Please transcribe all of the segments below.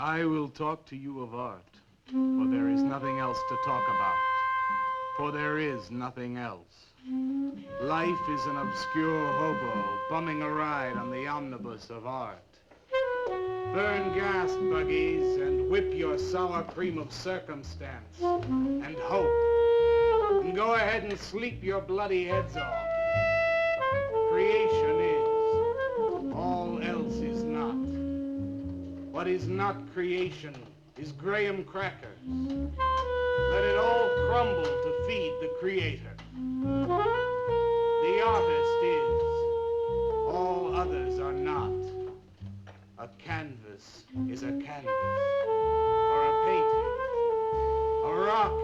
I will talk to you of art, for there is nothing else to talk about. For there is nothing else. Life is an obscure hobo bumming a ride on the omnibus of art. Burn gas buggies and whip your sour cream of circumstance and hope. And go ahead and sleep your bloody heads off. Creation is. All else is not. What is not creation is graham crackers. Let it all crumble to feed the creator. The artist is. All others are not. A canvas is a canvas, or a painting. A rock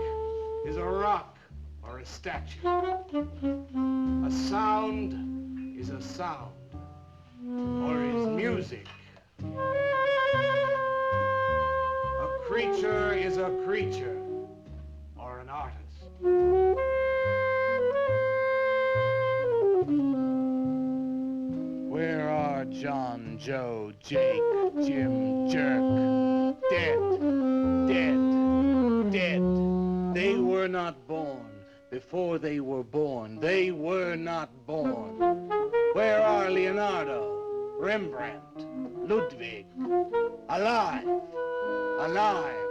is a rock, or a statue. A sound is a sound, or is music. A creature is a creature, or an artist. Where are John, Joe, Jake, Jim, Jerk? Dead, dead, dead. They were not born. Before they were born, they were not born. Where are Leonardo, Rembrandt, Ludwig? Alive, alive,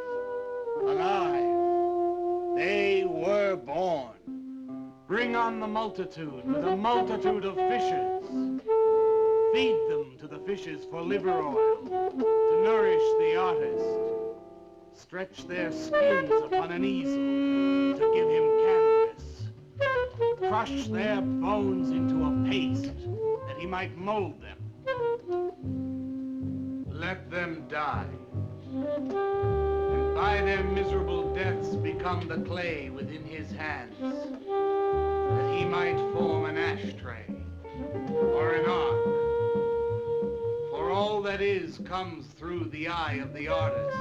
alive. They were born. Bring on the multitude with a multitude of fishes. Feed them to the fishes for liver oil, to nourish the artist. Stretch their skins upon an easel to give him canvas. Crush their bones into a paste that he might mold them. Let them die. And by their miserable deaths become the clay within his hands, that he might form an ashtray or an ark. For all that is comes through the eye of the artist.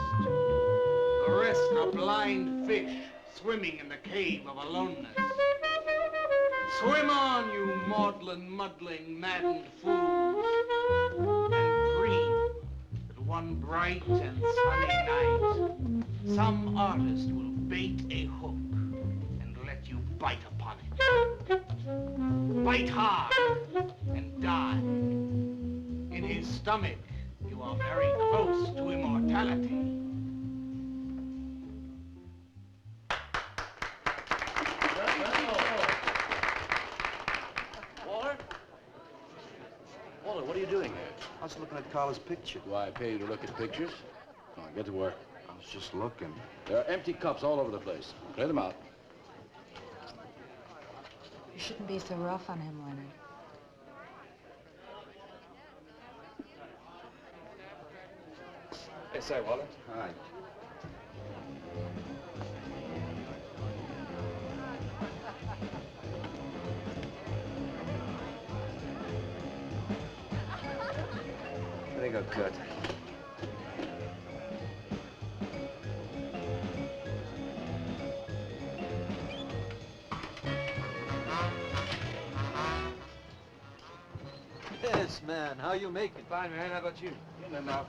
The rest are blind fish swimming in the cave of aloneness. Swim on, you maudlin, muddling, maddened fools, and dream that one bright and sunny night some artist will bait a hook and let you bite upon it. Bite hard and die. In his stomach, you are very close to immortality. Walter, what are you doing here? I was looking at Carla's picture. Do I pay you to look at pictures? Come on, get to work. I was just looking. There are empty cups all over the place. Clear them out. You shouldn't be so rough on him, Leonard. Hey, say, Walter. Hi. I think I'll cut. Yes, man. How you making? Fine, man. How about you? In and out.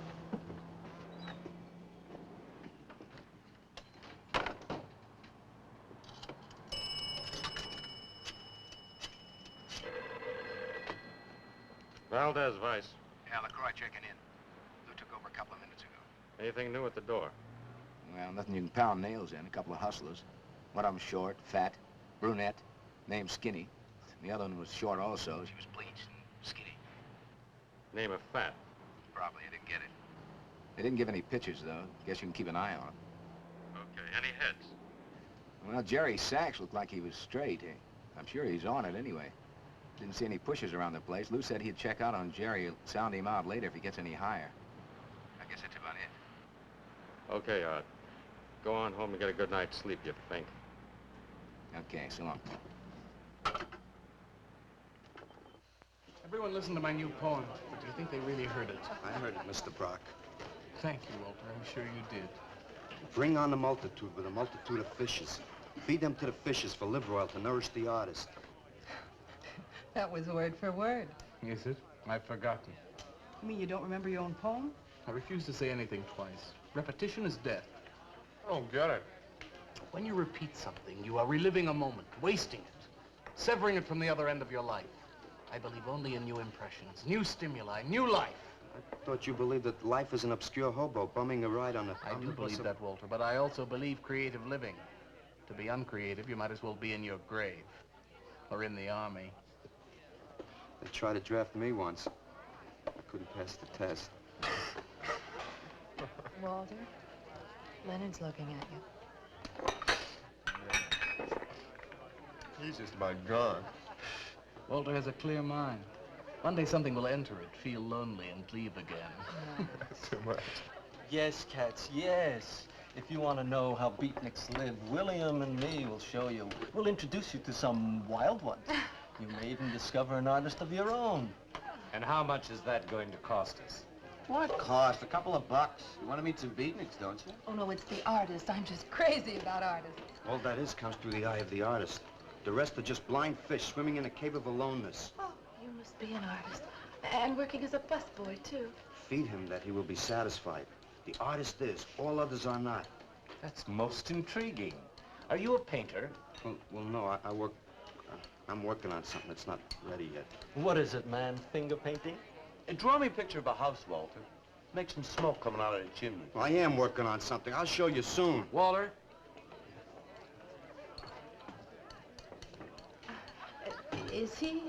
Valdez, Vice. Yeah, LaCroix checking in. Lou took over a couple of minutes ago. Anything new at the door? Well, nothing you can pound nails in. A couple of hustlers. One of them short, fat, brunette, named Skinny. The other one was short also. She was bleached and skinny. Name of fat. Probably, I didn't get it. They didn't give any pictures, though. Guess you can keep an eye on them. Okay. Any heads? Well, Jerry Sachs looked like he was straight. I'm sure he's on it anyway. Didn't see any pushers around the place. Lou said he'd check out on Jerry. He'll sound him out later if he gets any higher. I guess that's about it. Okay, Art. Go on home and get a good night's sleep, you think. Okay, so long. Everyone listen to my new poem. Do you think they really heard it? I heard it, Mr. Brock. Thank you, Walter. I'm sure you did. Bring on the multitude with a multitude of fishes. Feed them to the fishes for liver oil to nourish the artist. That was word for word. Is it? I've forgotten. You mean you don't remember your own poem? I refuse to say anything twice. Repetition is death. I don't get it. When you repeat something, you are reliving a moment, wasting it, severing it from the other end of your life. I believe only in new impressions, new stimuli, new life. I thought you believed that life is an obscure hobo bumming a ride on a... I do believe that, Walter, but I also believe creative living. To be uncreative, you might as well be in your grave or in the army. They tried to draft me once. I couldn't pass the test. Walter, Leonard's looking at you. He's just about gone. Walter has a clear mind. One day something will enter it, feel lonely, and leave again. Too much. Yes, cats, yes. If you want to know how beatniks live, William and me will show you. We'll introduce you to some wild ones. You may even discover an artist of your own. And how much is that going to cost us? What cost? A couple of bucks. You want to meet some beatniks, don't you? Oh, no, it's the artist. I'm just crazy about artists. All that is comes through the eye of the artist. The rest are just blind fish swimming in a cave of aloneness. Oh, you must be an artist. And working as a busboy, too. Feed him that he will be satisfied. The artist is. All others are not. That's most intriguing. Are you a painter? Well, no, I work... I'm working on something that's not ready yet. What is it, man? Finger painting? Draw me a picture of a house, Walter. Make some smoke coming out of the chimney. Well, I am working on something. I'll show you soon. Walter? Is he...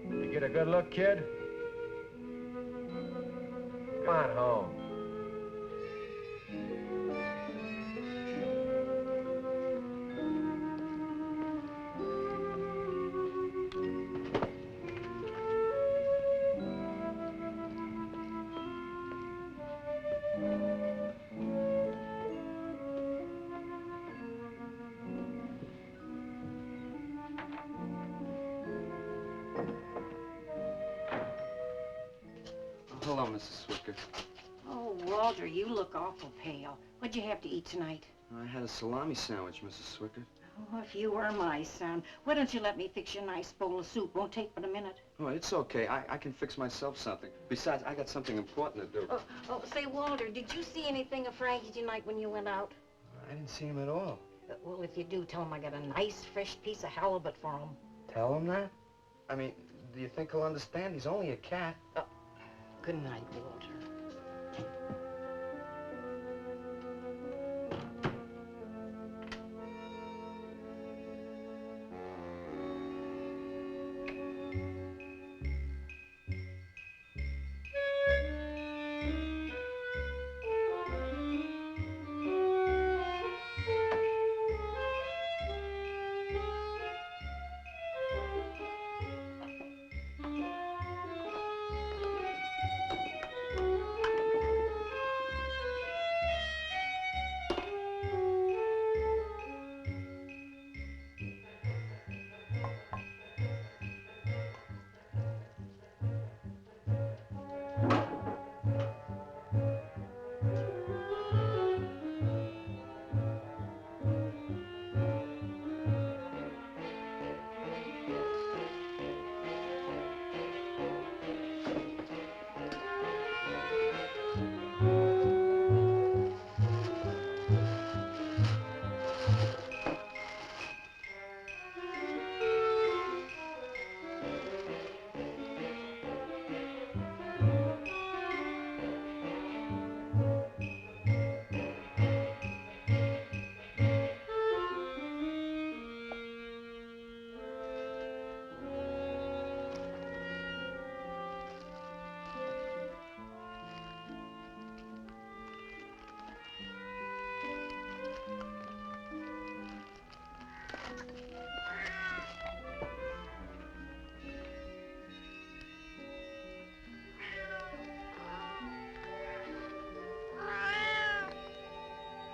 You get a good look, kid? Come on home. Hello, Mrs. Swicker. Oh, Walter, you look awful pale. What'd you have to eat tonight? I had a salami sandwich, Mrs. Swicker. Oh, if you were my son, why don't you let me fix you a nice bowl of soup? Won't take but a minute. Oh, it's okay. I can fix myself something. Besides, I got something important to do. Say, Walter, did you see anything of Frankie tonight when you went out? I didn't see him at all. Well, if you do, tell him I got a nice, fresh piece of halibut for him. Tell him that? I mean, do you think he'll understand? He's only a cat. Good night, Walter.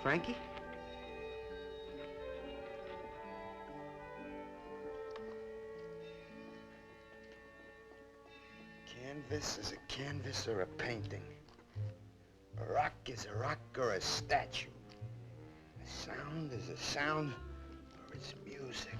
Frankie? canvas is a canvas or a painting. A rock is a rock or a statue. A sound is a sound or it's music.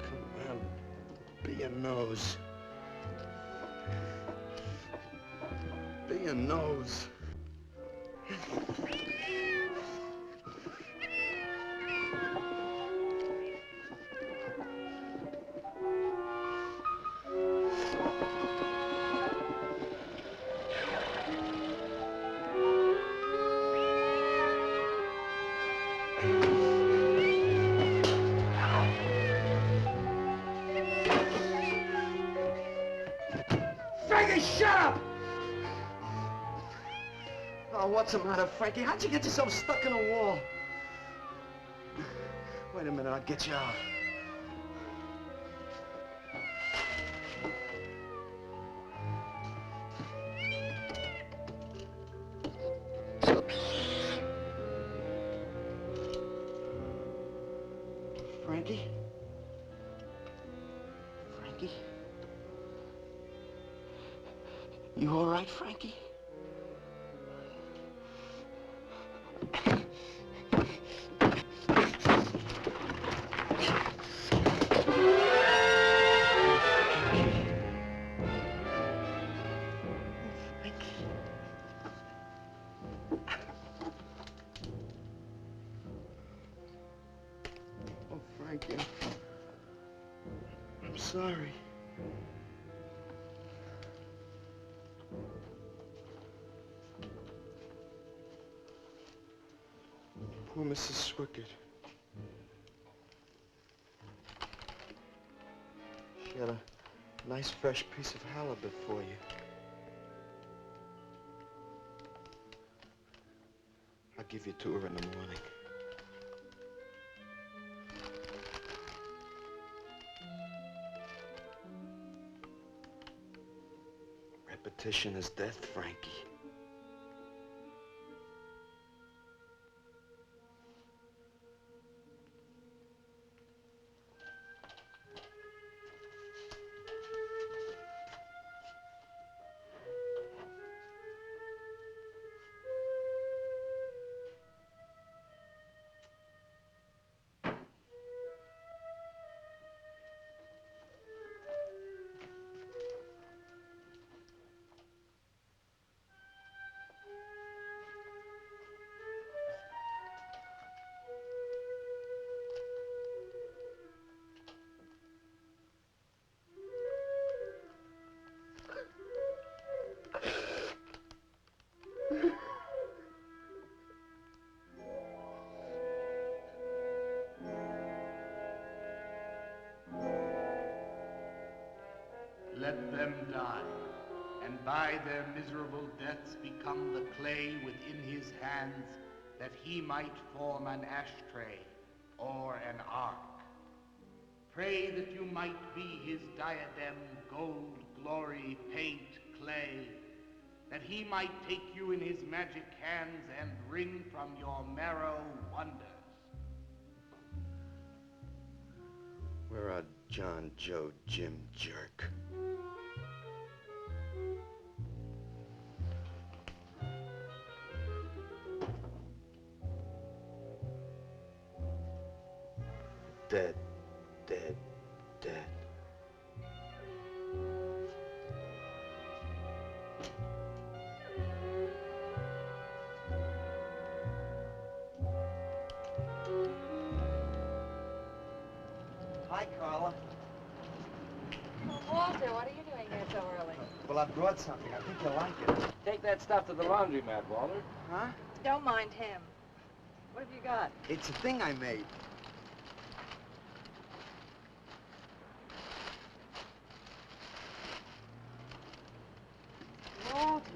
Come on, be a nose. Be a nose. Frankie, shut up! Oh, what's the matter, Frankie? How'd you get yourself stuck in a wall? Wait a minute, I'll get you out. Frankie? Frankie? You all right, Frankie? Oh, Frankie, I'm sorry. Poor Mrs. Swickett. She had a nice fresh piece of halibut for you. I'll give you to her in the morning. Repetition is death, Frankie. Let them die, and by their miserable deaths become the clay within his hands, that he might form an ashtray or an ark. Pray that you might be his diadem, gold, glory, paint, clay, that he might take you in his magic hands and wring from your marrow wonders. Where are John, Joe, Jim, Jerk? Dead, dead, dead. Hi, Carla. Walter, what are you doing here so early? Well, I brought something. I think you'll like it. Take that stuff to the laundromat, Walter. Huh? Don't mind him. What have you got? It's a thing I made. Walter.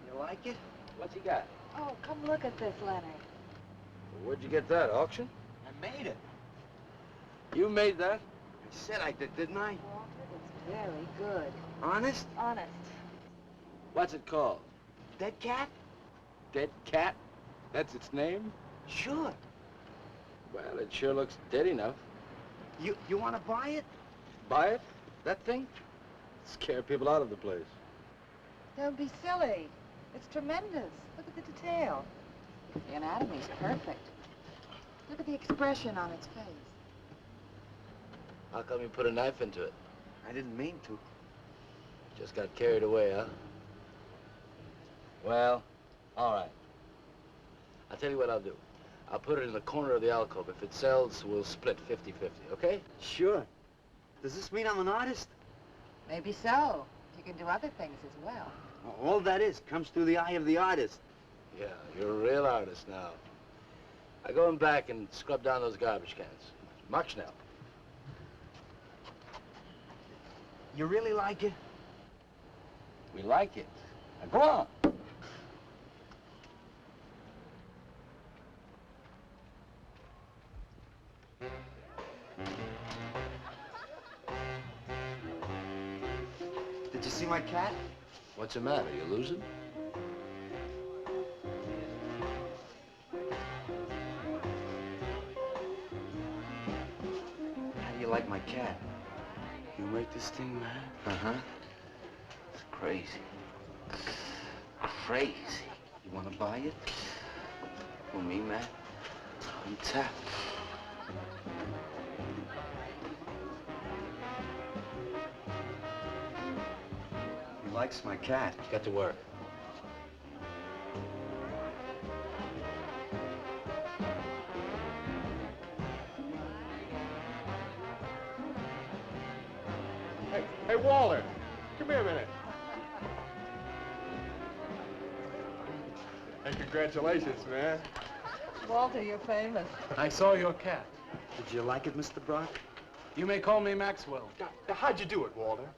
You like it? What's he got? Oh, come look at this, Leonard. Where'd you get that, auction? I made it. You made that? I said I did, didn't I? Walter, it's very good. Honest? Honest. What's it called? Dead cat? Dead cat? That's its name? Sure. Well, it sure looks dead enough. You want to buy it? Buy it? That thing? Scare people out of the place. Don't be silly. It's tremendous. Look at the detail. The anatomy's perfect. Look at the expression on its face. How come you put a knife into it? I didn't mean to. Just got carried away, huh? Well, all right. I'll tell you what I'll do. I'll put it in the corner of the alcove. If it sells, we'll split 50-50, okay? Sure. Does this mean I'm an artist? Maybe so. You can do other things as well. All that is comes through the eye of the artist. Yeah, you're a real artist now. I go in back and scrub down those garbage cans. March now. You really like it? We like it. Now go on. Did you see my cat? What's the matter? You losing? How do you like my cat? You make this thing, man? Uh-huh. It's crazy. Crazy. You want to buy it? For me, man? I'm tapped. He likes my cat. Get to work. Hey, Walter, come here a minute. Hey, congratulations, man. Walter, you're famous. I saw your cat. Did you like it, Mr. Brock? You may call me Maxwell. Now, how'd you do it, Walter?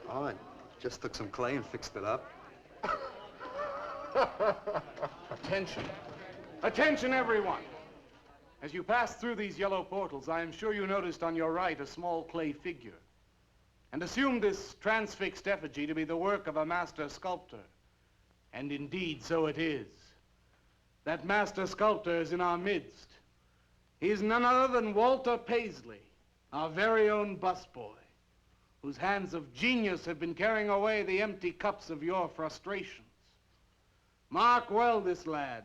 Oh, I just took some clay and fixed it up. Attention. Attention, everyone. As you pass through these yellow portals, I am sure you noticed on your right a small clay figure, and assumed this transfixed effigy to be the work of a master sculptor. And indeed, so it is. That master sculptor is in our midst. He is none other than Walter Paisley, our very own busboy, whose hands of genius have been carrying away the empty cups of your frustrations. Mark well this lad.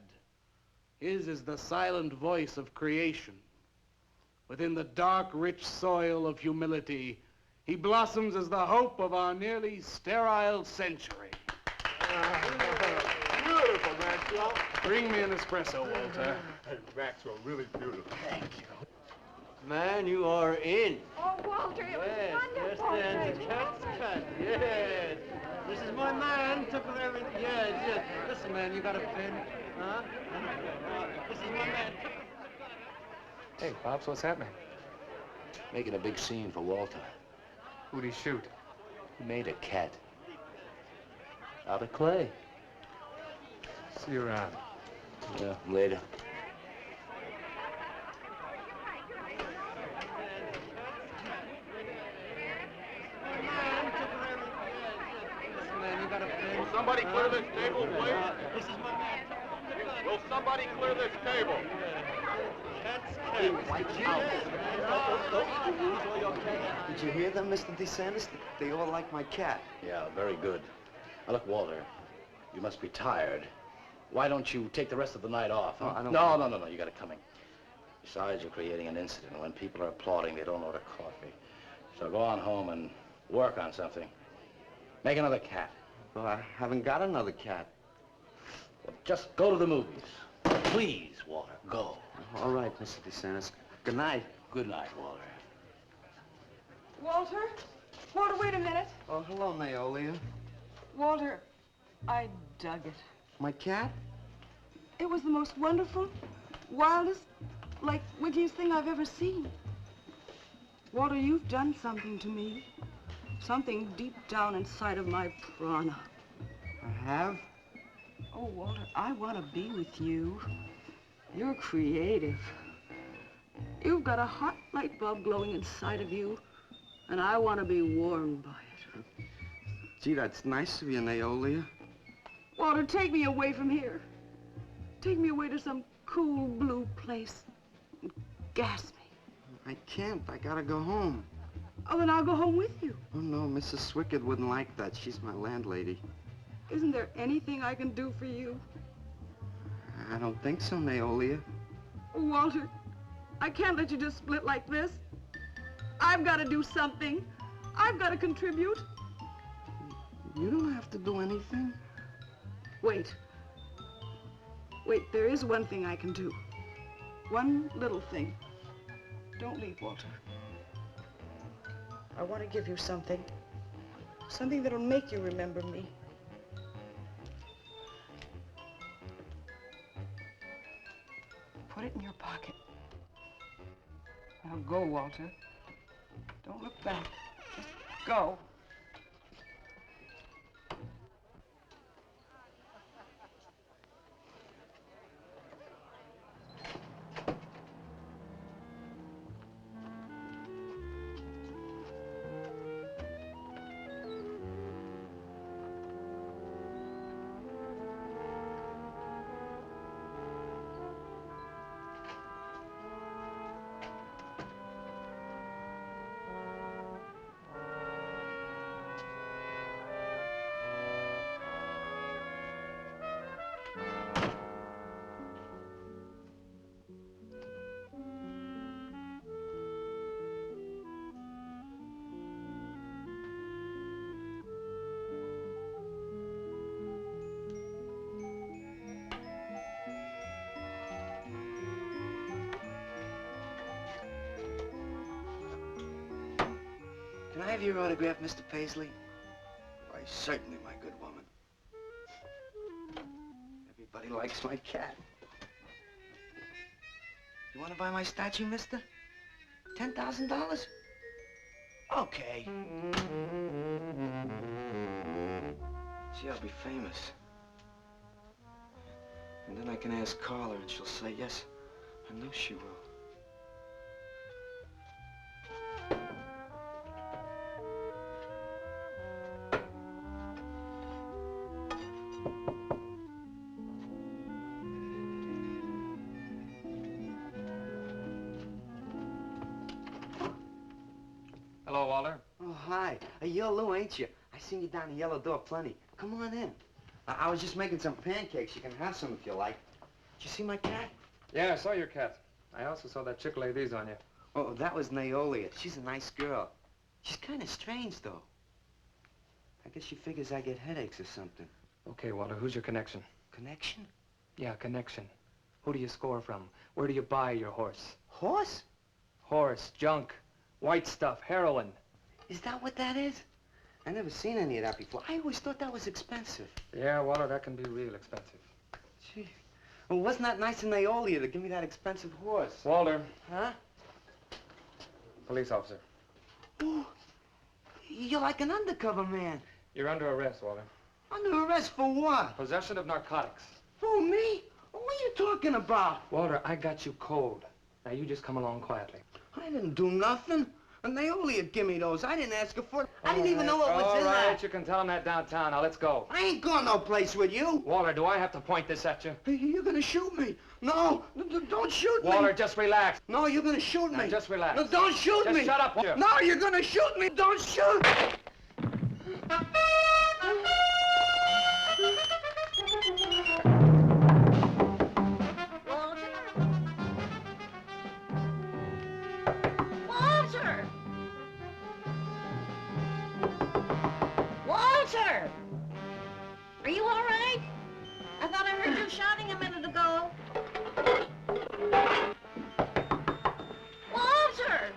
His is the silent voice of creation. Within the dark, rich soil of humility, he blossoms as the hope of our nearly sterile century. Beautiful, Maxwell. Bring me an espresso, Walter. Hey, Maxwell, really beautiful. Thank you. Man, you are in. Oh, Walter, it was Yes, wonderful. there's the cat's cut. Yes. This is my man. Took with everything. Yes, yes. Listen, man, you got a pen? Huh? This is my man. Hey, Pops, what's happening? Making a big scene for Walter. Who'd he shoot? He made a cat. Out of clay. See you around. Yeah, later. Will somebody clear this table, please? This is my man. Will somebody clear this table? Did you hear them, Mr. DeSantis? They all like my cat. Yeah, very good. Now, look, Walter, you must be tired. Why don't you take the rest of the night off? Huh? Oh, I don't No, you got it coming. Besides, you're creating an incident. When people are applauding, they don't order coffee. So go on home and work on something. Make another cat. Well, I haven't got another cat. Well, just go to the movies. Please, Walter, go. All right, Mr. DeSantis. Good night. Good night, Walter. Walter? Walter, wait a minute. Oh, hello, Naolia. Walter, I dug it. My cat? It was the most wonderful, wildest, like, wittiest thing I've ever seen. Walter, you've done something to me. Something deep down inside of my prana. I have? Oh, Walter, I want to be with you. You're creative. You've got a hot light bulb glowing inside of you, and I want to be warmed by it. Gee, that's nice of you, Naolia. Walter, take me away from here. Take me away to some cool blue place. And gas me. I can't. I gotta go home. Oh, then I'll go home with you. Oh, no, Mrs. Swickard wouldn't like that. She's my landlady. Isn't there anything I can do for you? I don't think so, Naolia. Walter, I can't let you just split like this. I've got to do something. I've got to contribute. You don't have to do anything. Wait. Wait, there is one thing I can do. One little thing. Don't leave, Walter. I want to give you something. Something that'll make you remember me. Put it in your pocket. Now go, Walter. Don't look back. Just go. Can I have your autograph, Mr. Paisley? Why, certainly, my good woman. Everybody likes my cat. You want to buy my statue, mister? $10,000? Okay. Gee, I'll be famous. And then I can ask Carla, and she'll say yes. I know she will. Hello, Walter. Oh, hi. You're Lou, ain't you? I seen you down the yellow door plenty. Come on in. I was just making some pancakes. You can have some if you like. Did you see my cat? Yeah, I saw your cat. I also saw that chick lay these on you. Oh, that was Naolia. She's a nice girl. She's kind of strange, though. I guess she figures I get headaches or something. Okay, Walter, who's your connection? Connection? Yeah, connection. Who do you score from? Where do you buy your horse? Horse? Horse, junk, white stuff, heroin. Is that what that is? I never seen any of that before. I always thought that was expensive. Yeah, Walter, that can be real expensive. Gee. Well, wasn't that nice of Naolia to give me that expensive horse? Walter. Huh? Police officer. Oh, you're like an undercover man. You're under arrest, Walter. Under arrest for what? Possession of narcotics. For me? What are you talking about? Walter, I got you cold. Now you just come along quietly. I didn't do nothing. And Naolia give me those. I didn't ask her for it. I didn't even know what was in there. All right, you can tell him that downtown. Now, let's go. I ain't going no place with you. Walter, do I have to point this at you? You're gonna shoot me. No, don't shoot me. Walter, just relax. No, you're gonna shoot me. Now, just relax. No, don't shoot me. Just shut up, Walter. No, you're gonna shoot me. Don't shoot. Walter! Are you all right? I thought I heard you shouting a minute ago. Walter!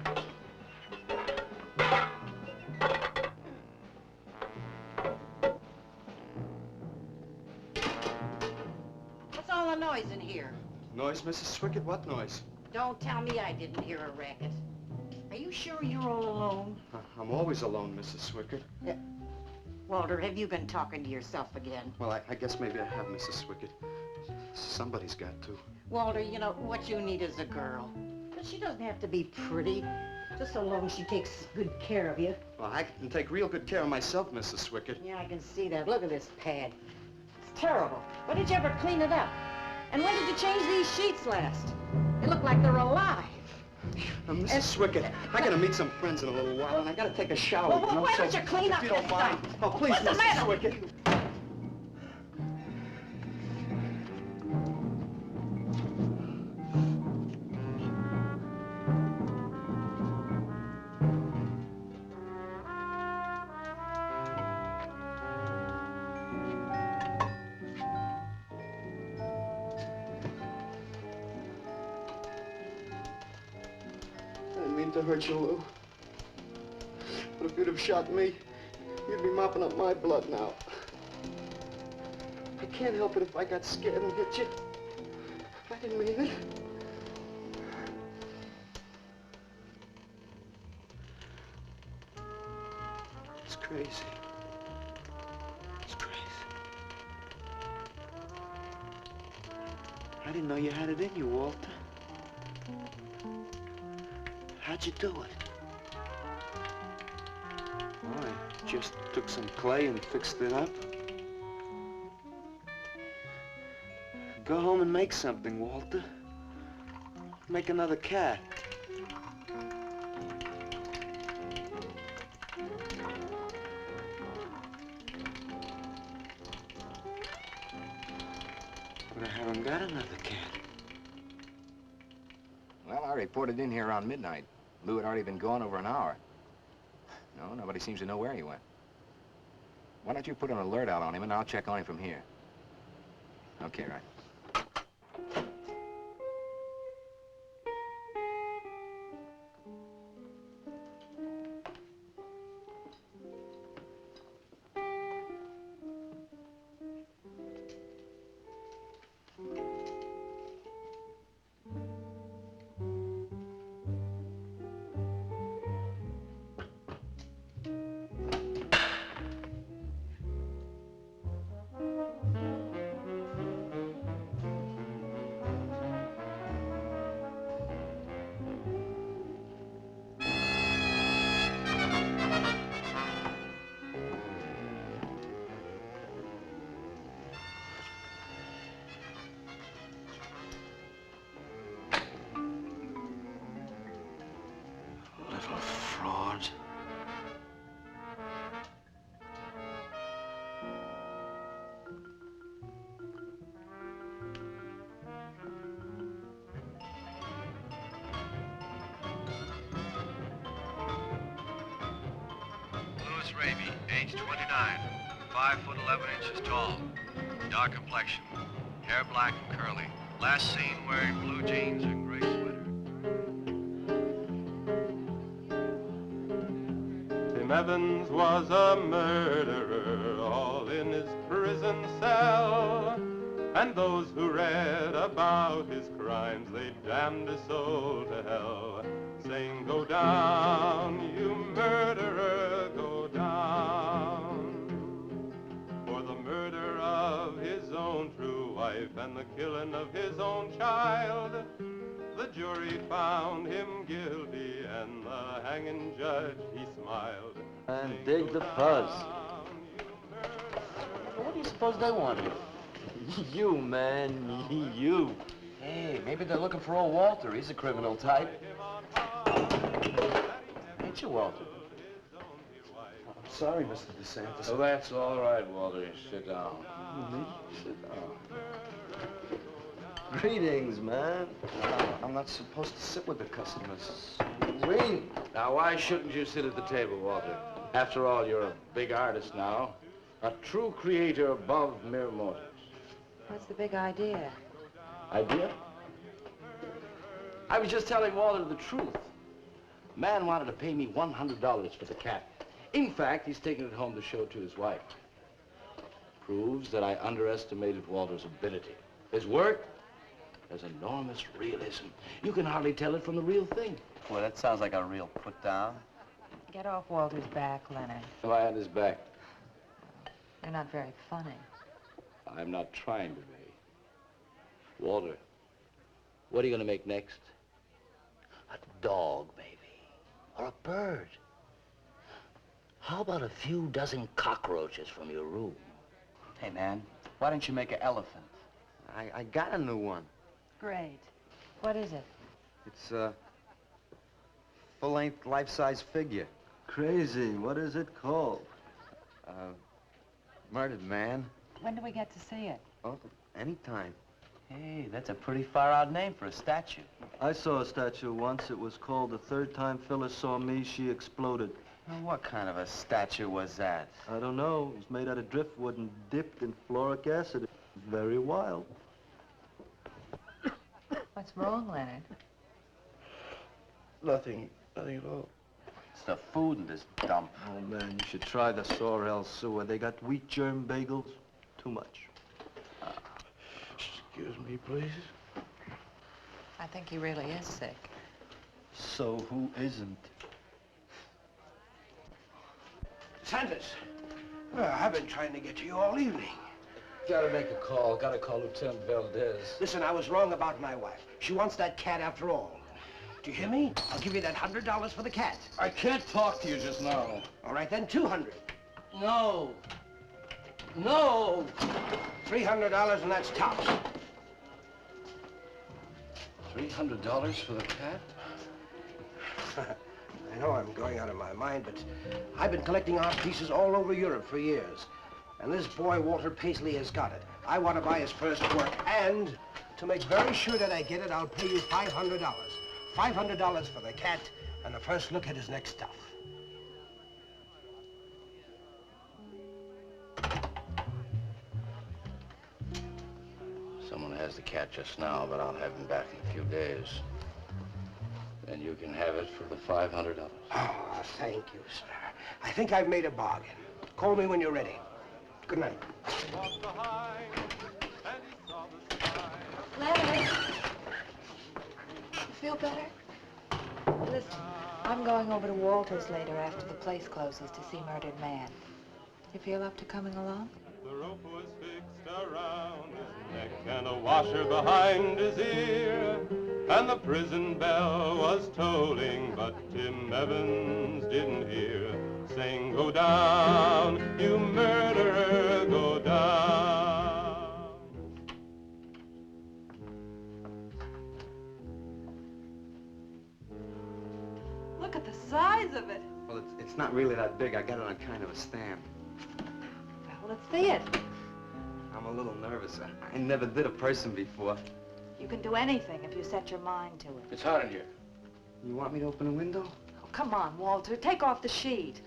What's all the noise in here? Noise, Mrs. Swickard? What noise? Don't tell me I didn't hear a racket. Are you sure you're all alone? I'm always alone, Mrs. Swickard. Walter, have you been talking to yourself again? Well, I guess maybe I have, Mrs. Swickard. Somebody's got to. Walter, you know, what you need is a girl. But she doesn't have to be pretty, just so long as she takes good care of you. Well, I can take real good care of myself, Mrs. Swickard. Yeah, I can see that. Look at this pad. terrible. When did you ever clean it up? And when did you change these sheets last? They look like they're alive. Mrs. Swickett, I gotta meet some friends in a little while, and I gotta take a shower. Well, why don't you clean up if you don't this mind. stuff? Oh, please, What's the Mrs. matter? Swickett. To hurt you, Lou. But if you'd have shot me, you'd be mopping up my blood now. I can't help it if I got scared and hit you. I didn't mean it. It's crazy. It's crazy. I didn't know you had it in you, Walter. How'd you do it? Oh, I just took some clay and fixed it up. Go home and make something, Walter. Make another cat. But I haven't got another cat. Well, I reported in here around midnight. Lou had already been gone over an hour. No, nobody seems to know where he went. Why don't you put an alert out on him, and I'll check on him from here. Okay, right. Age 29, 5 foot 11 inches tall, dark complexion, hair black and curly. Last seen wearing blue jeans and gray sweater. Tim Evans was a murderer, all in his prison cell. And those who read about his crimes, they damned his soul to hell, saying, "Go down, you murderer, go down." For the murder of his own true wife and the killing of his own child, the jury found him guilty, and the hanging judge, he smiled. And dig the fuzz. What do you suppose they wanted? You, man, you. Hey, maybe they're looking for old Walter. He's a criminal type. Ain't you, Walter? I'm sorry, Mr. DeSantis. Oh, that's all right, Walter. Sit down. Me? Sit down. Greetings, man. I'm not supposed to sit with the customers. Wait. Now, why shouldn't you sit at the table, Walter? After all, you're a big artist now. A true creator above mere mortals. What's the big idea? Idea? I was just telling Walter the truth. Man wanted to pay me $100 for the cat. In fact, he's taking it home to show to his wife. Proves that I underestimated Walter's ability. His work has enormous realism. You can hardly tell it from the real thing. Well, that sounds like a real put-down. Get off Walter's back, Leonard. If I had his back, You're not very funny. I'm not trying to be. Walter, what are you going to make next? A dog, maybe. Or a bird. How about a few dozen cockroaches from your room? Hey, man, Why don't you make an elephant? I got a new one. Great. What is it? It's a full-length, life-size figure. Crazy. What is it called? Murdered man. When do we get to see it? Oh, anytime. Hey, that's a pretty far-out name for a statue. I saw a statue once. It was called The Third Time Phyllis Saw Me, She Exploded. Now, what kind of a statue was that? I don't know. It was made out of driftwood and dipped in fluoric acid. Very wild. What's wrong, Leonard? Nothing at all. It's the food in this dump. Oh, man, you should try the Sorrel sewer. They got wheat germ bagels. Too much. Excuse me, please. I think he really is sick. So who isn't? Sanders, I've been trying to get to you all evening. Gotta make a call. Gotta call Lieutenant Valdez. Listen, I was wrong about my wife. She wants that cat after all. Do you hear me? I'll give you that $100 for the cat. I can't talk to you just now. All right, then, 200. No. No. $300, and that's tops. $300 for the cat? I know I'm going out of my mind, but I've been collecting art pieces all over Europe for years. And this boy, Walter Paisley, has got it. I want to buy his first work, and to make very sure that I get it, I'll pay you $500. $500 for the cat, and the first look at his next stuff. Someone has the cat just now, but I'll have him back in a few days. Then you can have it for the $500. Oh, thank you, sir. I think I've made a bargain. Call me when you're ready. Good night. Leonard! You feel better? Listen, I'm going over to Walter's later after the place closes to see Murdered Man. You feel up to coming along? The rope was fixed around his neck and a washer behind his ear, and the prison bell was tolling, but Tim Evans didn't hear. Saying, go down, you murderer, go down. Look at the size of it. Well, it's not really that big. I got it on kind of a stand. Well, let's see it. I'm a little nervous. I never did a person before. You can do anything if you set your mind to it. It's hot in here. You want me to open a window? Oh, come on, Walter. Take off the sheet.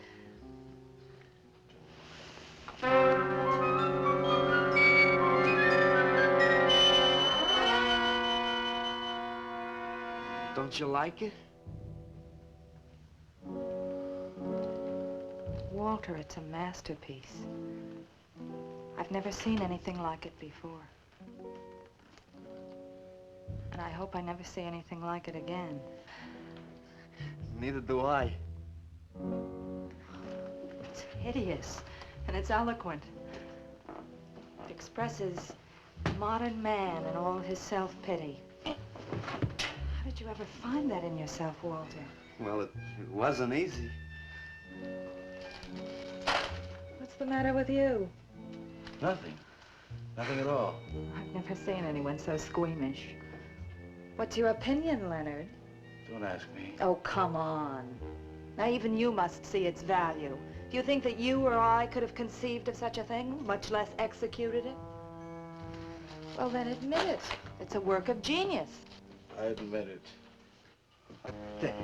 Don't you like it? Walter, it's a masterpiece. I've never seen anything like it before. And I hope I never see anything like it again. Neither do I. It's hideous, and it's eloquent. It expresses modern man and all his self-pity. How did you ever find that in yourself, Walter? Well, it wasn't easy. What's the matter with you? Nothing. Nothing at all. I've never seen anyone so squeamish. What's your opinion, Leonard? Don't ask me. Oh, come on. Now, even you must see its value. Do you think that you or I could have conceived of such a thing, much less executed it? Well, then admit it. It's a work of genius. I admit it.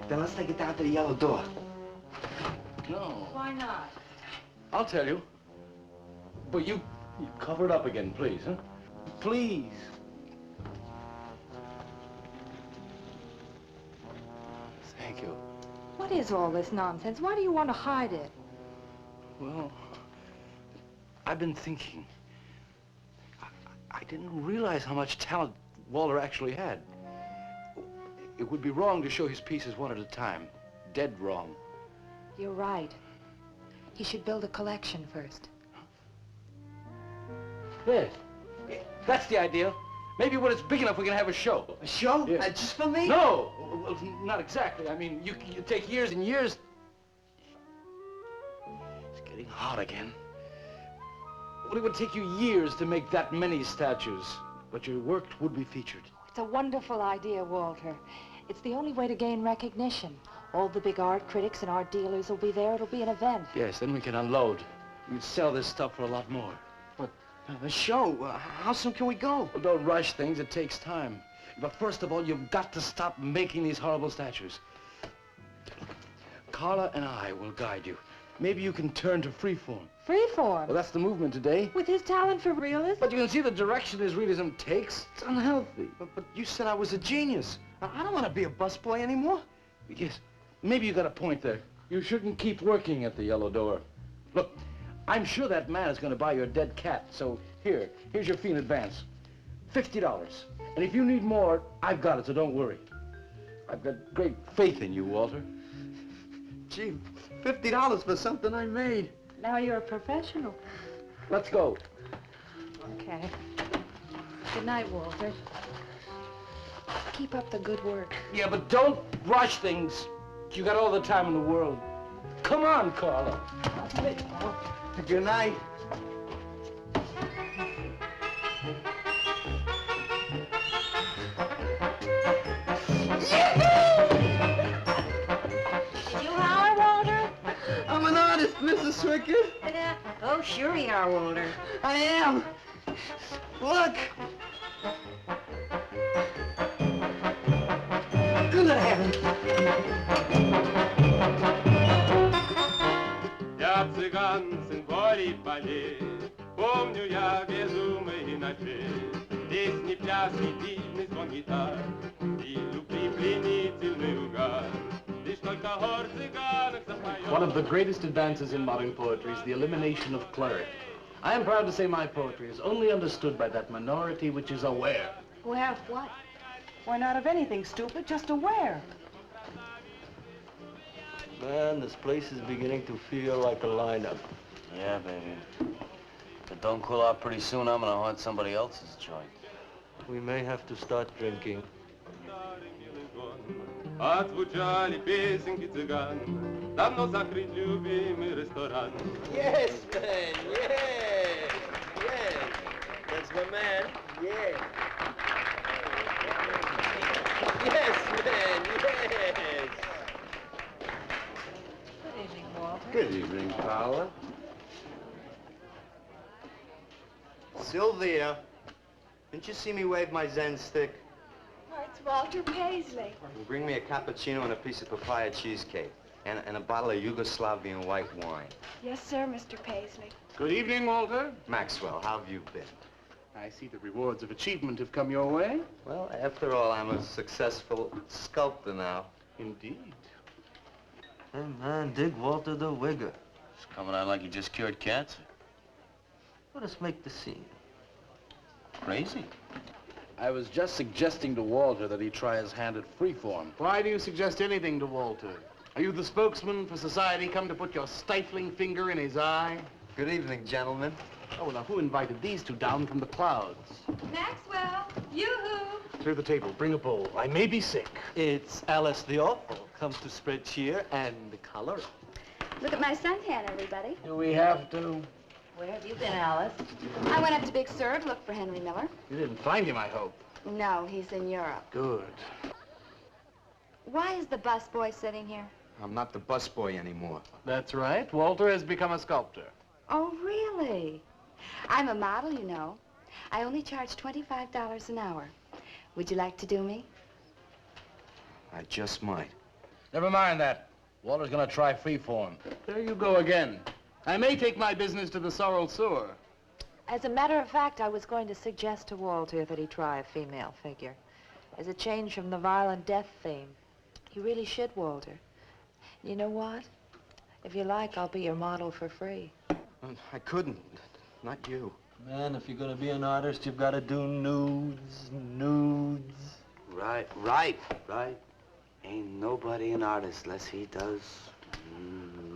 Then let's take it down to the yellow door. No. Why not? I'll tell you. But you cover it up again, please, huh? Please. Thank you. What is all this nonsense? Why do you want to hide it? Well, I've been thinking. I didn't realize how much talent Walter actually had. It would be wrong to show his pieces one at a time. Dead wrong. You're right. He should build a collection first. Yes. That's the idea. Maybe when it's big enough, we can have a show. A show? Yes. Just for me? No! Well, not exactly. I mean, you take years and years. It's getting hot again. Well, it would take you years to make that many statues, but your work would be featured. It's a wonderful idea, Walter. It's the only way to gain recognition. All the big art critics and art dealers will be there. It'll be an event. Yes, then we can unload. We'd sell this stuff for a lot more. But the show, how soon can we go? Well, don't rush things. It takes time. But first of all, you've got to stop making these horrible statues. Carla and I will guide you. Maybe you can turn to freeform. Freeform? Well, that's the movement today. With his talent for realism? But you can see the direction his realism takes. It's unhealthy. But you said I was a genius. I don't want to be a busboy anymore. Yes, maybe you got a point there. You shouldn't keep working at the Yellow Door. Look, I'm sure that man is going to buy your dead cat, so here's your fee in advance. $50. And if you need more, I've got it, so don't worry. I've got great faith in you, Walter. Gee, $50 for something I made. Now you're a professional. Let's go. Okay. Good night, Walter. Keep up the good work. Yeah, but don't rush things. You got all the time in the world. Come on, Carla. Good night. Did you holler, Walter? I'm an artist, Mrs. Swickett. Oh, sure you are, Walter. I am. Look. Good heavens. Я цыган, сын полей полей, помню я безумные ночи, песни, пляски, дивный звон гитар и любви пленительный угар. Лишь только хор цыганок запоет. One of the greatest advances in modern poetry is the elimination of cleric. I am proud to say my poetry is only understood by that minority which is aware. Aware of what? Why, not of anything, stupid, just aware. Man, this place is beginning to feel like a lineup. Yeah, baby. If it don't cool out pretty soon, I'm gonna haunt somebody else's joint. We may have to start drinking. Отзвучали песенки цыган, давно закрыт любимый ресторан. Yes, man, yeah, yeah. That's my man, yeah. Yes, man, yes. Good evening, Walter. Good evening, Paula. Sylvia, didn't you see me wave my Zen stick? Oh, it's Walter Paisley. Bring me a cappuccino and a piece of papaya cheesecake. And a bottle of Yugoslavian white wine. Yes, sir, Mr. Paisley. Good evening, Walter. Maxwell, how have you been? I see the rewards of achievement have come your way. Well, after all, I'm a successful sculptor now. Indeed. Hey, man, dig Walter the Wigger. It's coming out like you just cured cancer. Let us make the scene. Crazy. I was just suggesting to Walter that he try his hand at freeform. Why do you suggest anything to Walter? Are you the spokesman for society come to put your stifling finger in his eye? Good evening, gentlemen. Oh, now who invited these two down from the clouds? Maxwell, yoo-hoo. Through the table, bring a bowl. I may be sick. It's Alice the Awful, comes to spread cheer and color. Look at my suntan, everybody. Do we have to? Where have you been, Alice? I went up to Big Sur to look for Henry Miller. You didn't find him, I hope. No, he's in Europe. Good. Why is the busboy sitting here? I'm not the busboy anymore. That's right. Walter has become a sculptor. Oh, really? I'm a model, you know. I only charge $25 an hour. Would you like to do me? I just might. Never mind that. Walter's gonna try freeform. There you go again. I may take my business to the Sorrel Sewer. As a matter of fact, I was going to suggest to Walter that he try a female figure. As a change from the violent death theme. He really should, Walter. You know what? If you like, I'll be your model for free. I couldn't. Not you. Man, if you're gonna be an artist, you've got to do nudes, nudes. Right. Ain't nobody an artist unless he does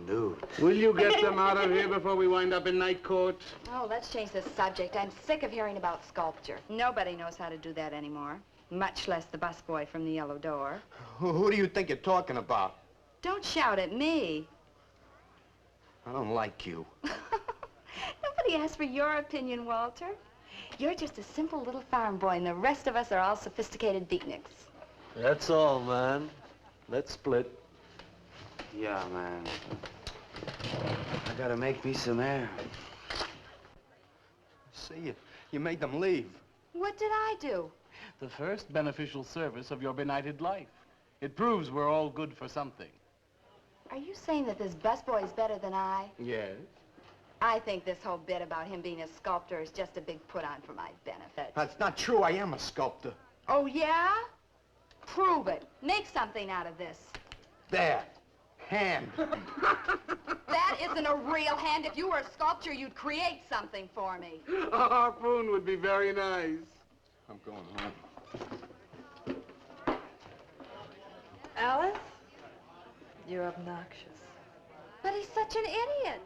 nudes. Will you get them out of here before we wind up in night court? Oh, let's change the subject. I'm sick of hearing about sculpture. Nobody knows how to do that anymore, much less the busboy from the Yellow Door. Who do you think you're talking about? Don't shout at me. I don't like you. No, but Nobody asked for your opinion, Walter. You're just a simple little farm boy, and the rest of us are all sophisticated beatniks. That's all, man. Let's split. Yeah, man. I gotta make me some air. See, you made them leave. What did I do? The first beneficial service of your benighted life. It proves we're all good for something. Are you saying that this busboy is better than I? Yes. I think this whole bit about him being a sculptor is just a big put-on for my benefit. That's not true. I am a sculptor. Oh, yeah? Prove it. Make something out of this. There. Hand. That isn't a real hand. If you were a sculptor, you'd create something for me. A harpoon would be very nice. I'm going home. Alice? You're obnoxious. But he's such an idiot.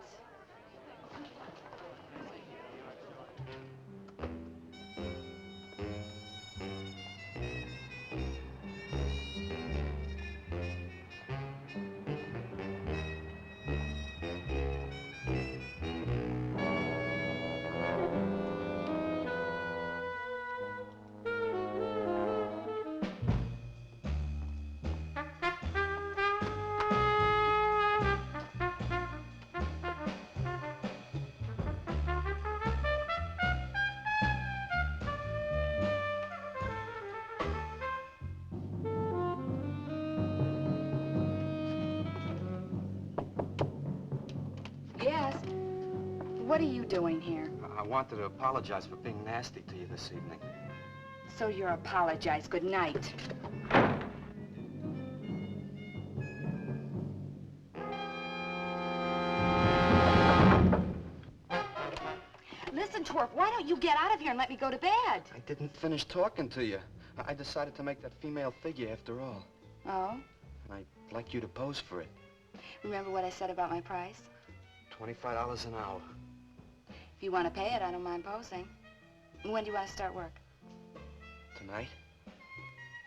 Yes. What are you doing here? I wanted to apologize for being nasty to you this evening. So you're apologize. Good night. Listen, Twerp, why don't you get out of here and let me go to bed? I didn't finish talking to you. I decided to make that female figure after all. Oh? And I'd like you to pose for it. Remember what I said about my price? $25 an hour. If you want to pay it, I don't mind posing. When do you want to start work? Tonight?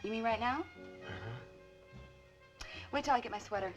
You mean right now? Uh-huh. Wait till I get my sweater.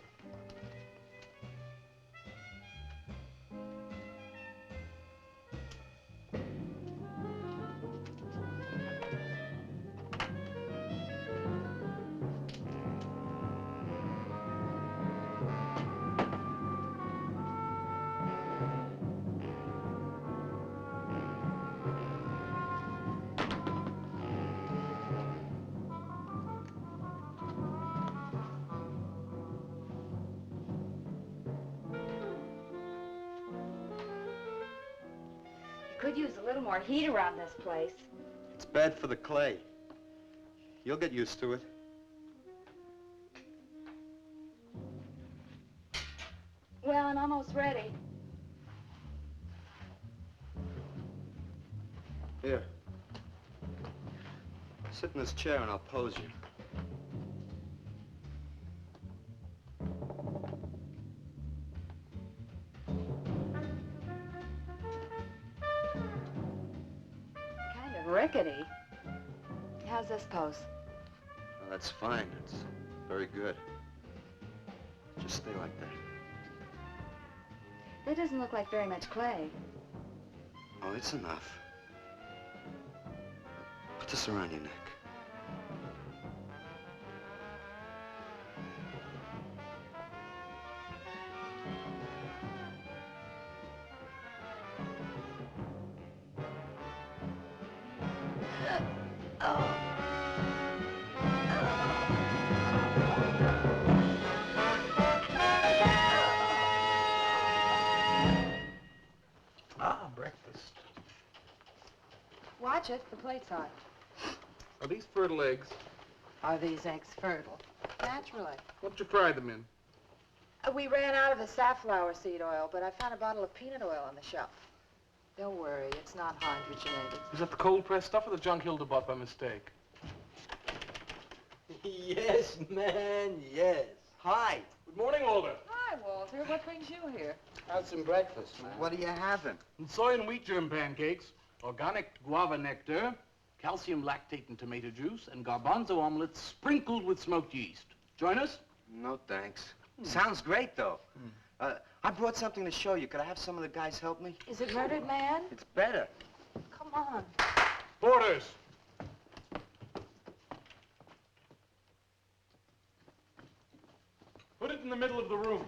Could use a little more heat around this place. It's bad for the clay. You'll get used to it. Well, I'm almost ready. Here. Sit in this chair and I'll pose you. Kind of rickety. How's this pose? Well, that's fine. It's very good. Just stay like that. That doesn't look like very much clay. Oh, it's enough. Put this around your neck. Ah, breakfast. Watch it, the plate's hot. Are these fertile eggs? Are these eggs fertile? Naturally. What'd you fry them in? We ran out of the safflower seed oil, but I found a bottle of peanut oil on the shelf. Don't worry, it's not hydrogenated. Is that the cold-pressed stuff or the junk Hilda bought by mistake? Yes, man, yes. Hi. Good morning, Walter. Hi, Walter. What brings you here? How's some breakfast, man? What are you having? And soy and wheat germ pancakes, organic guava nectar, calcium lactate and tomato juice, and garbanzo omelets sprinkled with smoked yeast. Join us? No, thanks. Sounds great, though. I brought something to show you. Could I have some of the guys help me? Is it Murdered Man? It's better. Come on. Boarders! Put it in the middle of the room.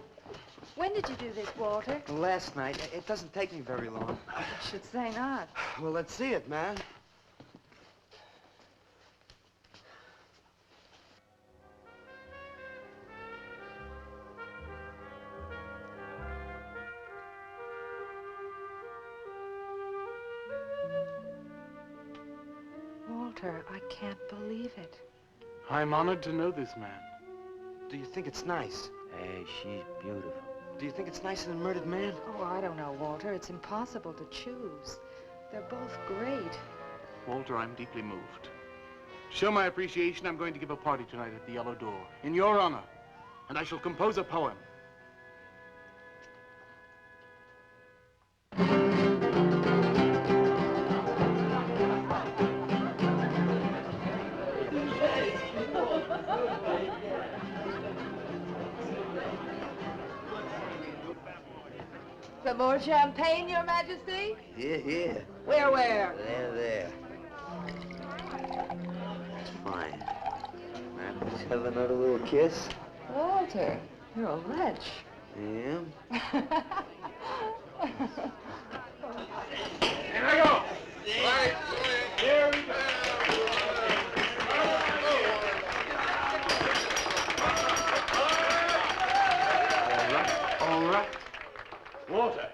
When did you do this, Walter? Last night. It doesn't take me very long. I should say not. Well, let's see it, man. Walter, I can't believe it. I'm honored to know this man. Do you think it's nice? Hey, she's beautiful. Do you think it's nicer than Murdered Man? Oh, I don't know, Walter. It's impossible to choose. They're both great. Walter, I'm deeply moved. To show my appreciation, I'm going to give a party tonight at the Yellow Door, in your honor. And I shall compose a poem. Some more champagne, Your Majesty? Here, here. Where? There. It's fine. Man, let's have another little kiss. Walter, you're a lech. Yeah. Here I go! Right. Here we go! All right. Walter.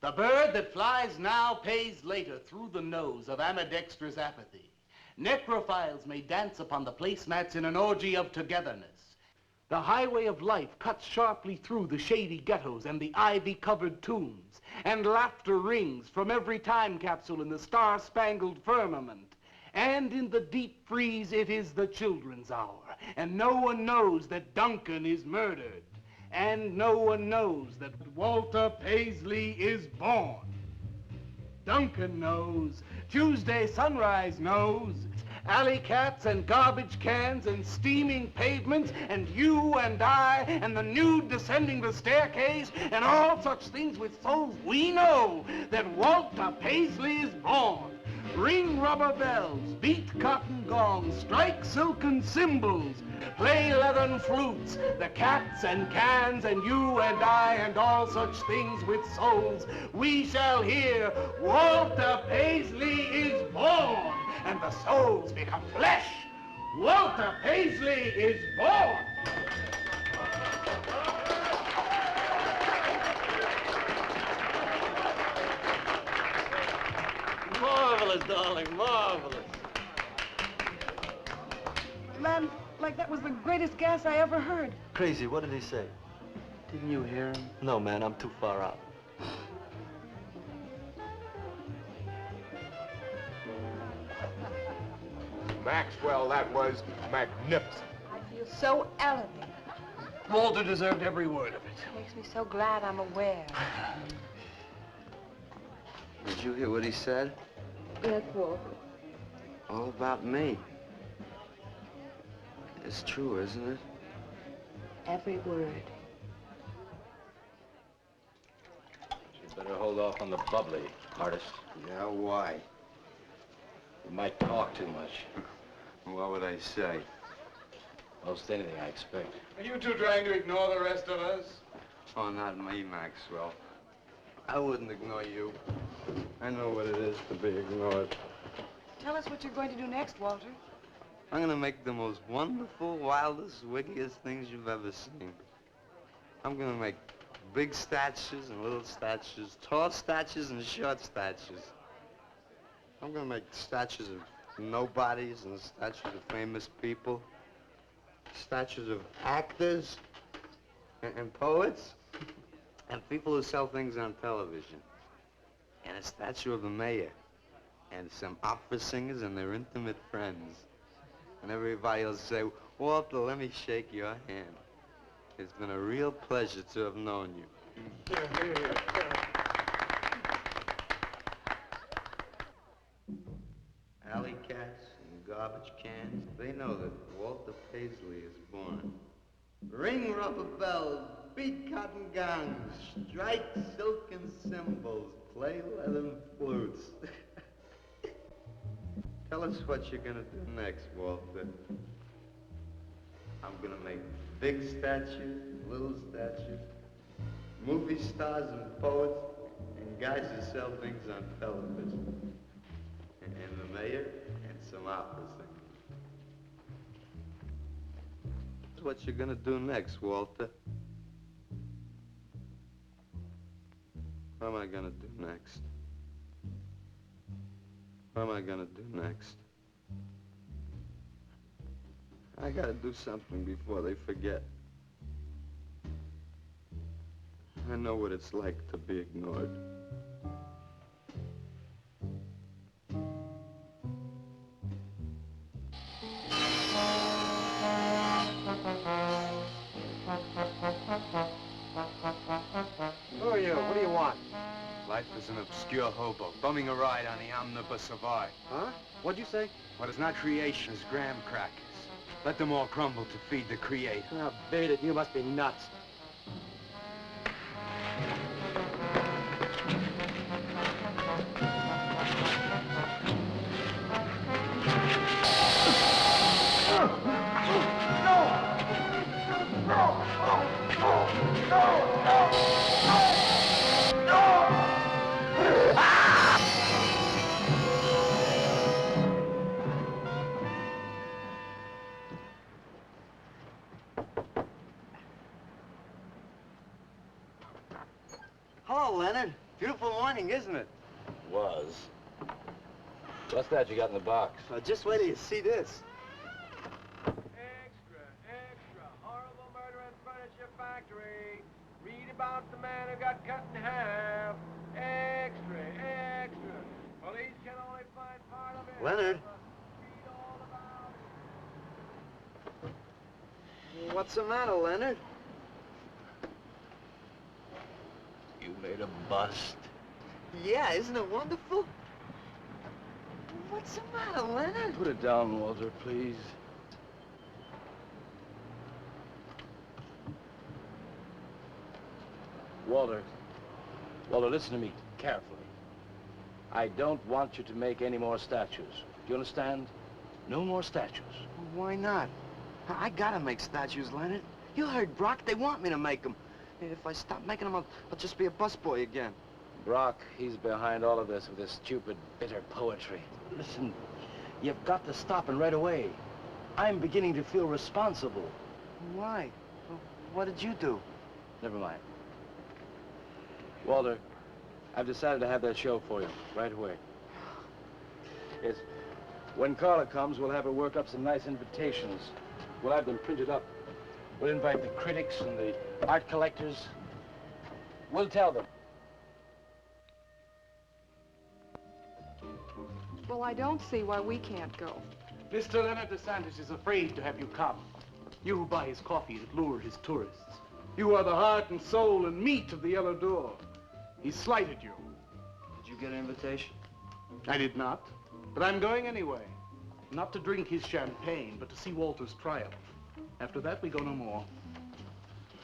The bird that flies now pays later through the nose of ambidextrous apathy. Necrophiles may dance upon the placemats in an orgy of togetherness. The highway of life cuts sharply through the shady ghettos and the ivy-covered tombs, and laughter rings from every time capsule in the star-spangled firmament. And in the deep freeze, it is the children's hour, and no one knows that Duncan is murdered. And no one knows that Walter Paisley is born. Duncan knows. Tuesday Sunrise knows. Alley cats and garbage cans and steaming pavements and you and I and the nude descending the staircase and all such things with souls, we know that Walter Paisley is born. Ring rubber bells, beat cotton gongs, strike silken cymbals, play leathern flutes, the cats and cans and you and I and all such things with souls. We shall hear Walter Paisley is born, and the souls become flesh. Walter Paisley is born. Marvelous, darling, marvelous. Man, like that was the greatest gas I ever heard. Crazy, what did he say? Didn't you hear him? No, man, I'm too far out. Maxwell, that was magnificent. I feel so elevated. Walter deserved every word of it. Makes me so glad I'm aware. Did you hear what he said? Yes, Walter. All about me. It's true, isn't it? Every word. You'd better hold off on the bubbly, artist. Yeah, why? You might talk too much. What would I say? Most anything, I expect. Are you two trying to ignore the rest of us? Oh, not me, Maxwell. I wouldn't ignore you. I know what it is to be ignored. Tell us what you're going to do next, Walter. I'm gonna make the most wonderful, wildest, wickedest things you've ever seen. I'm gonna make big statues and little statues, tall statues and short statues. I'm gonna make statues of nobodies and statues of famous people, statues of actors and poets and people who sell things on television, and a statue of the mayor and some opera singers and their intimate friends. And everybody will say, Walter, let me shake your hand. It's been a real pleasure to have known you. Alley cats and garbage cans, they know that Walter Paisley is born. Ring rubber bells, beat cotton gongs, strike silken cymbals, play leathern flutes. Tell us what you're gonna do next, Walter. I'm gonna make big statues, little statues, movie stars and poets, and guys who sell things on television. And the mayor and some opera singers. That's what you're gonna do next, Walter. What am I gonna do next? What am I gonna do next? I gotta do something before they forget. I know what it's like to be ignored. Who are you? What do you want? Life is an obscure hobo, bumming a ride on the omnibus of art. Huh? What'd you say? What is not creation is graham crackers. Let them all crumble to feed the creator. Oh, beat it, you must be nuts. Hello, Leonard. Beautiful morning, isn't it? Was. What's that you got in the box? Just wait till you see this. Extra, extra, horrible murder in furniture factory. Read about the man who got cut in half. Extra, extra. Police can only find part of it. Leonard. Read all about it. What's the matter, Leonard? You made a bust. Yeah, isn't it wonderful? What's the matter, Leonard? Put it down, Walter, please. Walter, listen to me carefully. I don't want you to make any more statues. Do you understand? No more statues. Why not? I gotta make statues, Leonard. You heard Brock. They want me to make them. If I stop making them, I'll just be a busboy again. Brock, he's behind all of this with his stupid, bitter poetry. Listen, you've got to stop and right away. I'm beginning to feel responsible. Why? What did you do? Never mind. Walter, I've decided to have that show for you right away. Yes. When Carla comes, we'll have her work up some nice invitations. We'll have them printed up. We'll invite the critics and the art collectors. We'll tell them. Well, I don't see why we can't go. Mr. Leonard DeSantis is afraid to have you come. You who buy his coffee that lure his tourists. You are the heart and soul and meat of the Yellow Door. He slighted you. Did you get an invitation? I did not, but I'm going anyway. Not to drink his champagne, but to see Walter's triumph. After that, we go no more.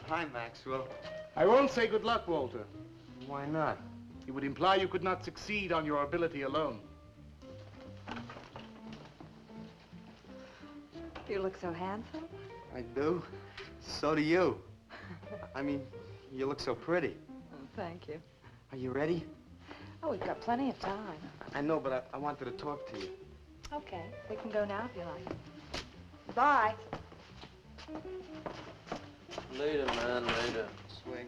Hi, Maxwell. I won't say good luck, Walter. Why not? It would imply you could not succeed on your ability alone. You look so handsome. I do. So do you. I mean, you look so pretty. Oh, thank you. Are you ready? Oh, we've got plenty of time. I know, but I wanted to talk to you. Okay, we can go now if you like. Bye. Later, man, later. Swing.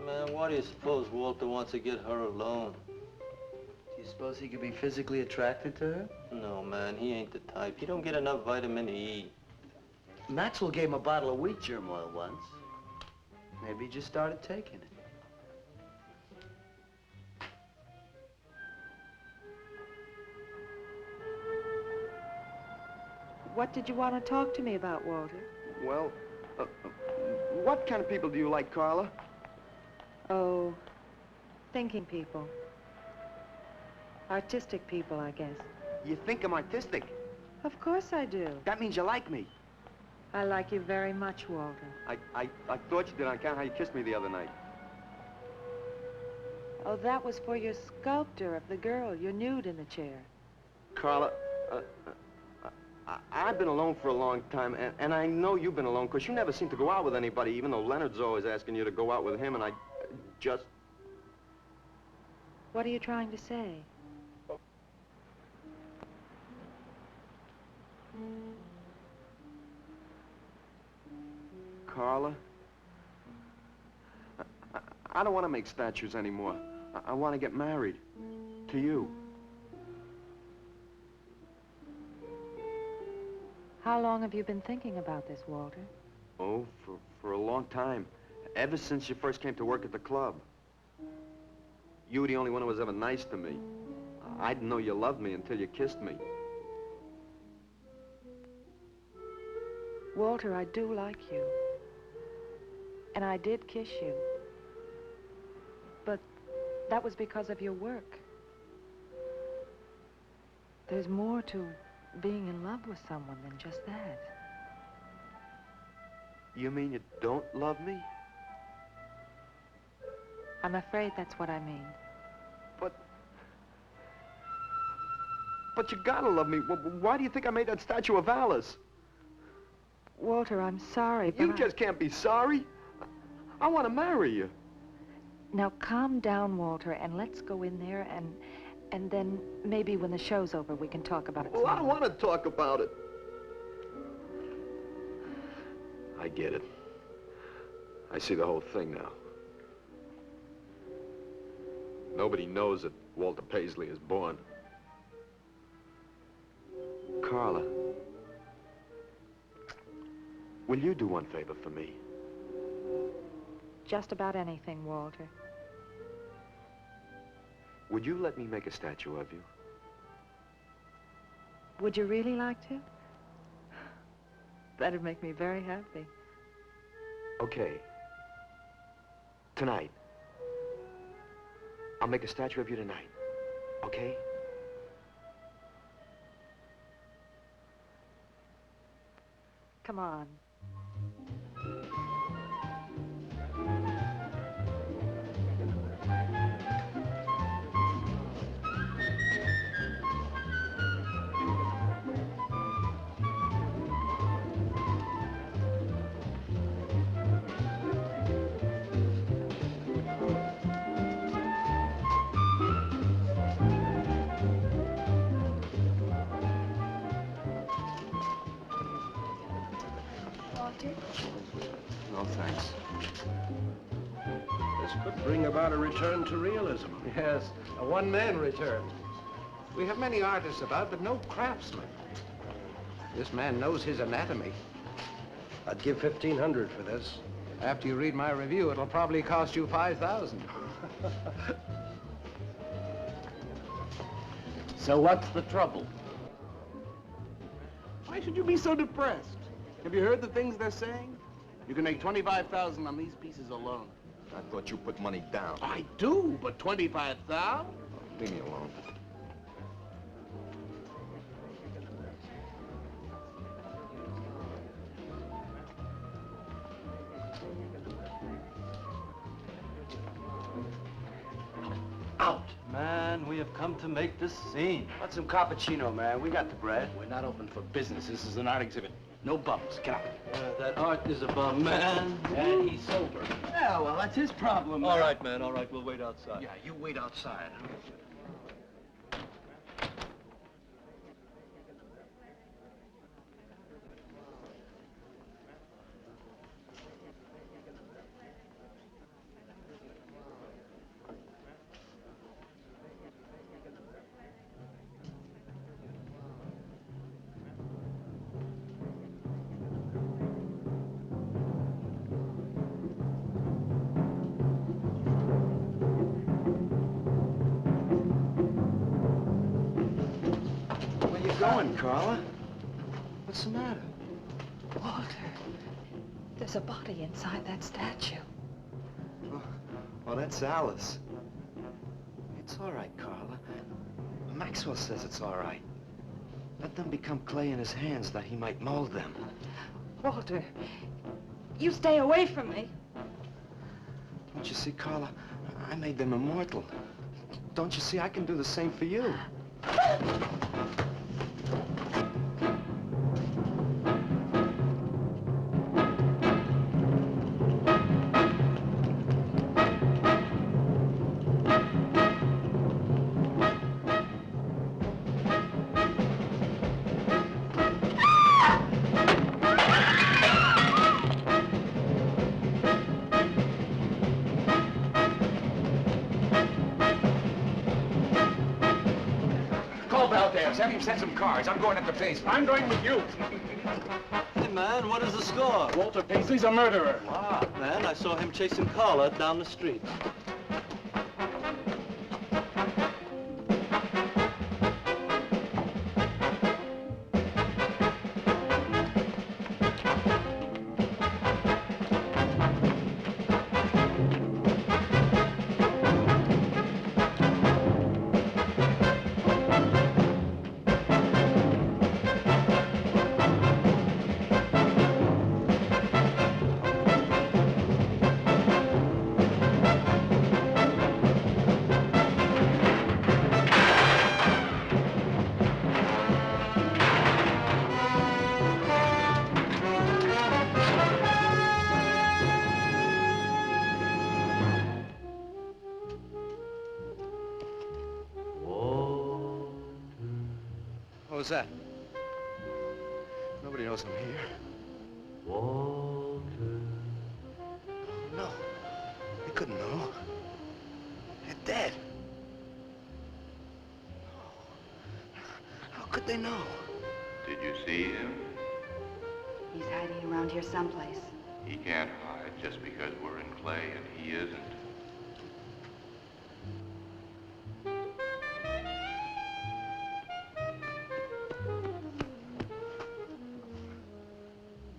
Man, why do you suppose Walter wants to get her alone? Do you suppose he could be physically attracted to her? No, man, he ain't the type. He don't get enough vitamin E. Maxwell gave him a bottle of wheat germ oil once. Maybe he just started taking it. What did you want to talk to me about, Walter? Well, what kind of people do you like, Carla? Oh, thinking people. Artistic people, I guess. You think I'm artistic? Of course I do. That means you like me. I like you very much, Walter. I thought you did on account of how you kissed me the other night. Oh, that was for your sculptor of the girl, your nude in the chair. Carla, I've been alone for a long time, and I know you've been alone, because you never seem to go out with anybody, even though Leonard's always asking you to go out with him, and I just... What are you trying to say? Carla, I don't want to make statues anymore. I want to get married. To you. How long have you been thinking about this, Walter? Oh, for a long time. Ever since you first came to work at the club. You were the only one who was ever nice to me. I didn't know you loved me until you kissed me. Walter, I do like you. And I did kiss you. But that was because of your work. There's more to being in love with someone than just that. You mean you don't love me? I'm afraid that's what I mean. But you gotta love me. Why do you think I made that statue of Alice? Walter, I'm sorry, but You just can't be sorry. I want to marry you. Now calm down, Walter, and let's go in there and then maybe when the show's over we can talk about it. Well, I don't want to talk about it. I get it. I see the whole thing now. Nobody knows that Walter Paisley is born. Carla, will you do one favor for me? Just about anything, Walter. Would you let me make a statue of you? Would you really like to? That'd make me very happy. Okay. Tonight. I'll make a statue of you tonight. Okay? Come on. No, thanks. This could bring about a return to realism. Yes, a one-man return. We have many artists about, but no craftsmen. This man knows his anatomy. I'd give $1,500 for this. After you read my review, it'll probably cost you $5,000. So what's the trouble? Why should you be so depressed? Have you heard the things they're saying? You can make $25,000 on these pieces alone. I thought you put money down. I do, but $25,000? Leave me alone. Out. Man, we have come to make this scene. Want some cappuccino, man? We got the bread. We're not open for business. This is an art exhibit. No bums. Get out. That art is a bum, man. And he's sober. Yeah, well, that's his problem, man. All right, man, all right. We'll wait outside. Yeah, you wait outside. Going, Carla? What's the matter? Walter, there's a body inside that statue. Oh, that's Alice. It's all right, Carla. Maxwell says it's all right. Let them become clay in his hands that he might mold them. Walter, you stay away from me. Don't you see, Carla? I made them immortal. Don't you see? I can do the same for you. Have him set some cards. I'm going up the basement. I'm going with you. Hey, man, what is the score? Walter Paisley's a murderer. Wow, man, I saw him chasing Carla down the street. What was that? Nobody knows I'm here. Walter. No. They couldn't know. They're dead. How could they know? Did you see him? He's hiding around here someplace. He can't hide just because we're in clay and he isn't.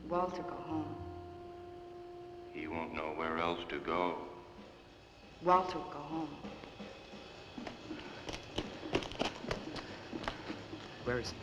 Walter, go home. He won't know where else to go. Walter, go home. Where is he?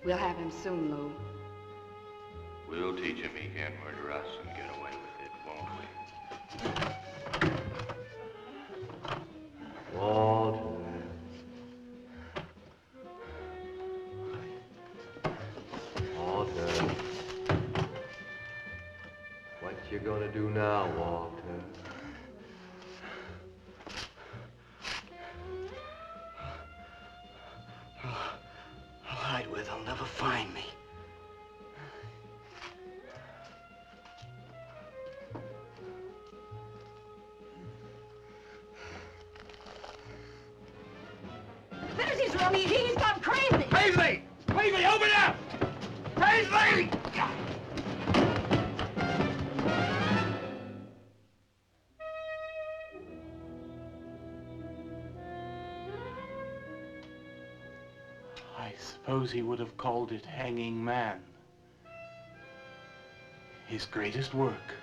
We'll have him soon, Lou. We'll teach him he can't murder us and get away with it, won't we? Walter. Walter. What you gonna do now, Walter? I'll hide where they'll never find me. There's his room. He's gone crazy. Paisley! Paisley, open up! Paisley! I suppose he would have called it Hanging Man. His greatest work.